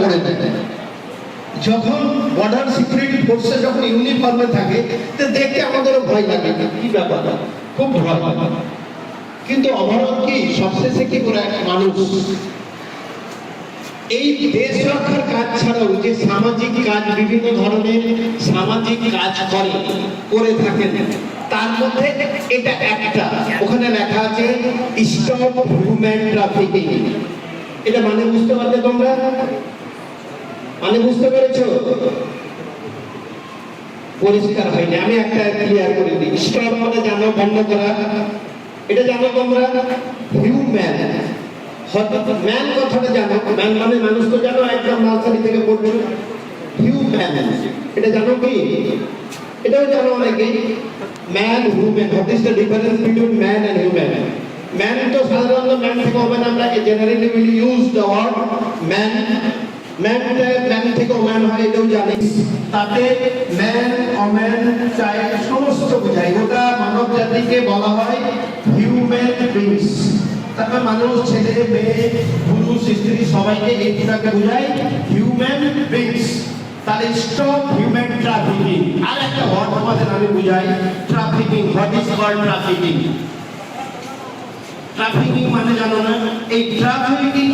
করে দেয়। যখন বর্ডার সিকিউরিটি ফোর্সে যখন ইউনিফর্মে থাকে তো দেখতে আমাদেরও ভয় লাগে, কি ব্যাপার, খুব ভয় লাগে। কিন্তু অবরোধ কি সবশেষে কি করে মানুষ এই দেশ রক্ষার কাজ ছাড়াও যে সামাজিক কাজ, বিভিন্ন ধরনের সামাজিক কাজ করে থাকেন, তার মধ্যে এটা একটা, ওখানে লেখা আছে স্টপ হিউম্যান ট্রাফিকিং। এটা মানে বুঝতে পারলে তোমরা? মানে বুঝতে পেরেছো? পরিষ্কার হয়নি, আমি একটা ক্লিয়ার করে দিই। স্টপ মানে জানো বন্ধ করা, এটা জানো তোমরা? হিউম্যান, ম্যান কথাটা জানো, ম্যান মানে মানুষ তো জানো, একদম নার্সারি থেকে পড়বে। হিউম্যান এটা জানো কি? এটাও জানো অনেকে। Man human, what is the difference between man and human? Man তো সাধারণত ম্যান থেকে হবে না, আমরা generally will use the word man. Man থেকে ওম্যান হয়, এটাও জানি। তাতে ম্যান, ওম্যান, চাইল্ড সমস্ত বোঝায়। ওটা মানব জাতিকে বলা হয় হিউম্যান বিংস। তারপর মানুষ, ছেলে মেয়ে, পুরুষ স্ত্রী সবাইকে এই দুটাকে বোঝায় হিউম্যান বিংস। তাহলে স্টপ হিউম্যান ট্রাফিকিং। আর একটা ওয়ার্ড তোমাদের আমি বুঝাই, trafficking. What is called trafficking? Trafficking মানে জানো না? এই ট্রাফিকিং